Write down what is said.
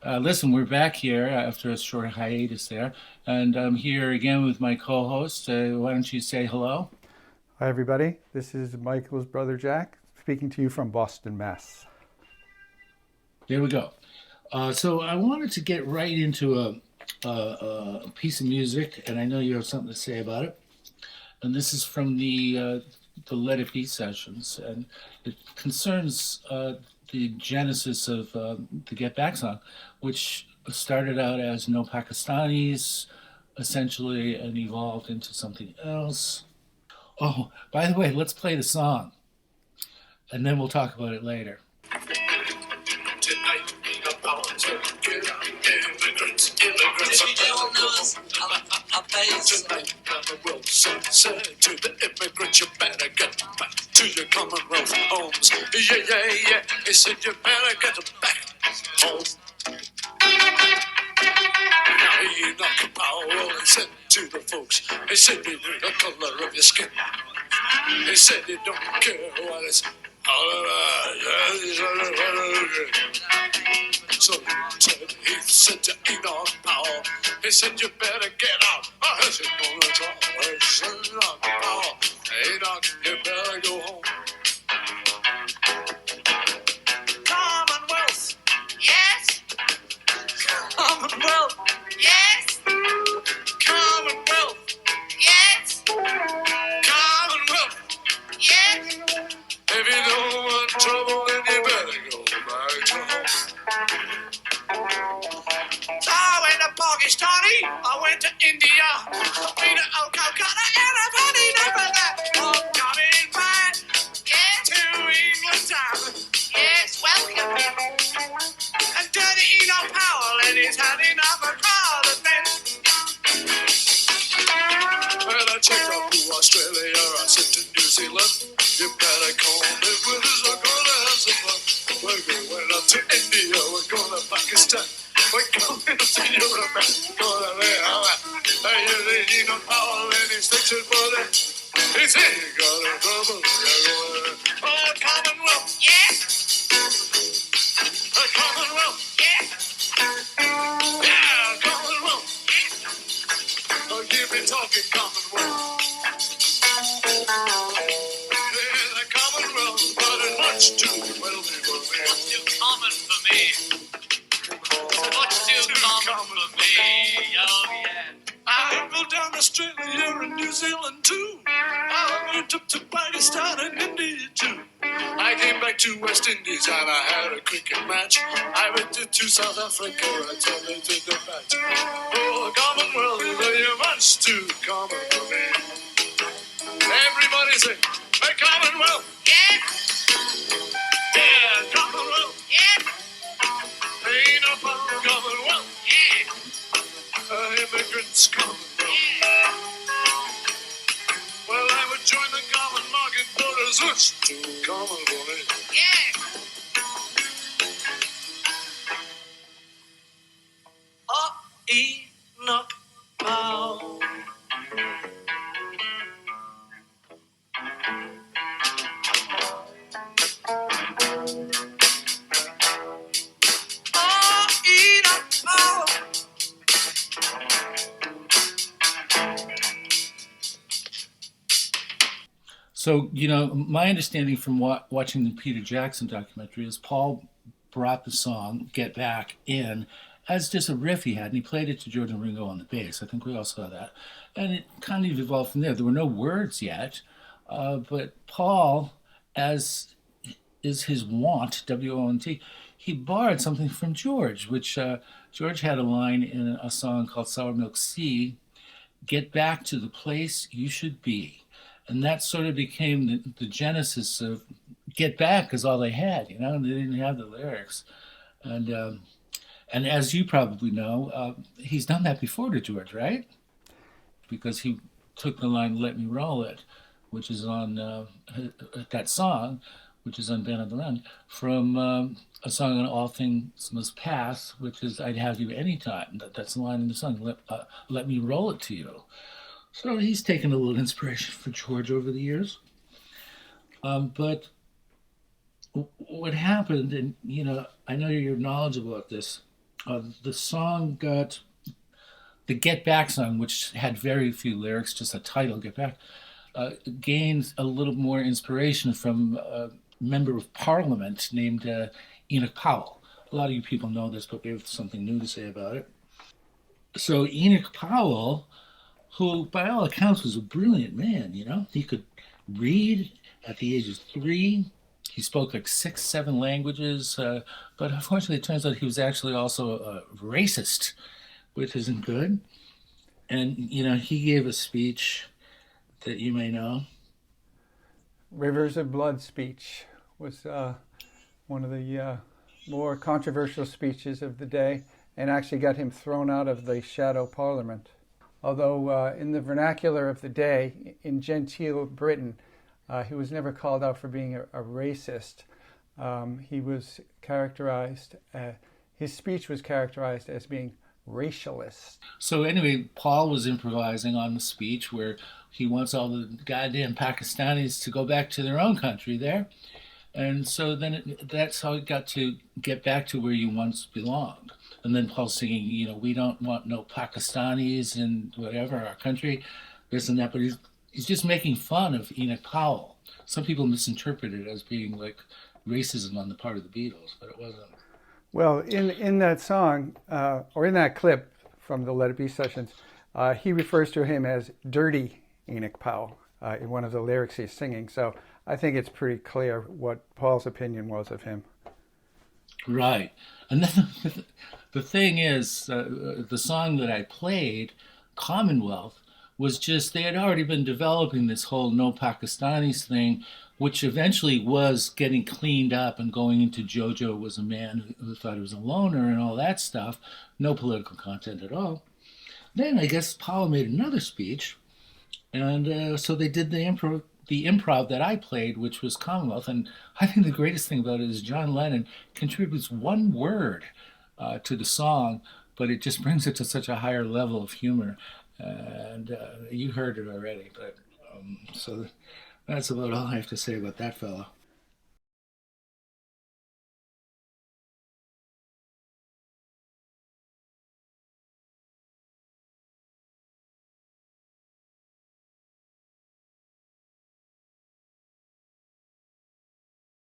Listen, we're back here after a short hiatus there, and I'm here again with my co-host. Why don't you say hello? Hi, everybody. This is Michael's brother Jack speaking to you from Boston, Mass. There we go. So I wanted to get right into a piece of music, and I know you have something to say about it. And this is from the Let It Be sessions, and it concerns the genesis of the Get Back song, which started out as No Pakistanis, essentially, and evolved into something else. Oh, by the way, let's play the song, and then we'll talk about it later. Tonight, the powers of get out, immigrants, tonight, Commonwealth said to the immigrants, you better get back to your Commonwealth homes. Yeah. He said, you better get back home. Now he knocked power and said to the folks, he said, you need the color of your skin. He said, he don't care what it's all about. So he said to Enoch Powell, he said, you better get out. I said, gonna talk. I said, Enoch Powell, Enoch, you better go home. Commonwealth. Yes. Commonwealth. Yes. Commonwealth. Yes. Commonwealth. Yes. If you don't want trouble, then you better go back to home. So I went to Pakistani, I went to India, been to Calcutta, and I've had enough of that. I'm coming back to England town. Yes, welcome. And dirty Enoch Powell, and he's had enough of crowded men. Well, I checked out to Australia, I said to New Zealand, you better come in with us, we're gonna have some fun. We're going up to India, we're going to Pakistan, we're going up to Europe, we're gonna lay our hey, you know Powell and his fiction brother. He said you got in trouble, oh, Commonwealth, yes. Commonwealth, yes. Yeah, Commonwealth, yes. Don't keep me talking Commonwealth. Yeah, the Commonwealth, but it's much too wealthy for me. Much too common for me. Much too common for me. Oh, yeah. I go down Australia and New Zealand too. I went up to Pakistan and India too. I came back to West Indies and I had a cricket match. I went to South Africa and I attended the match. Oh, Commonwealth is very much too common for me. Everybody say, hey, Commonwealth. Yeah. Yeah, Commonwealth. Yeah. Ain't no problem, Commonwealth. Yeah. Immigrants Commonwealth. Yeah. Well, I would join the common market voters, which too common for me. Yeah. Enoch Powell. Enoch Powell. So, my understanding from watching the Peter Jackson documentary is Paul brought the song Get Back in as just a riff he had, and he played it to George and Ringo on the bass. I think we all saw that. And it kind of evolved from there. There were no words yet, but Paul, as is his wont, W-O-N-T, he borrowed something from George, which George had a line in a song called Sour Milk Sea, get back to the place you should be. And that sort of became the genesis of Get Back is all they had, and they didn't have the lyrics. And as you probably know, he's done that before to George, right? Because he took the line "Let Me Roll It," which is on that song, which is on Band on the Run, from a song on All Things Must Pass, which is I'd Have You Anytime. That's the line in the song, let me roll it to you. So he's taken a little inspiration for George over the years. But what happened, and I know you're knowledgeable about this, The song got the Get Back song, which had very few lyrics, just a title, Get Back, gained a little more inspiration from a member of parliament named Enoch Powell. A lot of you people know this, but we have something new to say about it. So Enoch Powell, who by all accounts was a brilliant man, he could read at the age of 3. He spoke like 6, 7 languages, but unfortunately it turns out he was actually also a racist, which isn't good. And, he gave a speech that you may know. Rivers of Blood speech was one of the more controversial speeches of the day, and actually got him thrown out of the shadow parliament. Although in the vernacular of the day, in genteel Britain, he was never called out for being a racist. He was characterized, his speech was characterized as being racialist. So anyway, Paul was improvising on the speech where he wants all the goddamn Pakistanis to go back to their own country there. And so then that's how it got to get back to where you once belonged. And then Paul's singing, we don't want no Pakistanis in whatever, our country, this and that. But he's just making fun of Enoch Powell. Some people misinterpret it as being like racism on the part of the Beatles, but it wasn't. Well, in that song, or in that clip from the Let It Be sessions, he refers to him as Dirty Enoch Powell in one of the lyrics he's singing. So I think it's pretty clear what Paul's opinion was of him. Right. And then the thing is, the song that I played, Commonwealth, was just, they had already been developing this whole no Pakistanis thing, which eventually was getting cleaned up and going into Jojo was a man who thought he was a loner and all that stuff. No political content at all. Then I guess Powell made another speech, and so they did the improv that I played, which was Commonwealth. And I think the greatest thing about it is John Lennon contributes one word to the song, but it just brings it to such a higher level of humor. And you heard it already, but so that's about all I have to say about that fellow.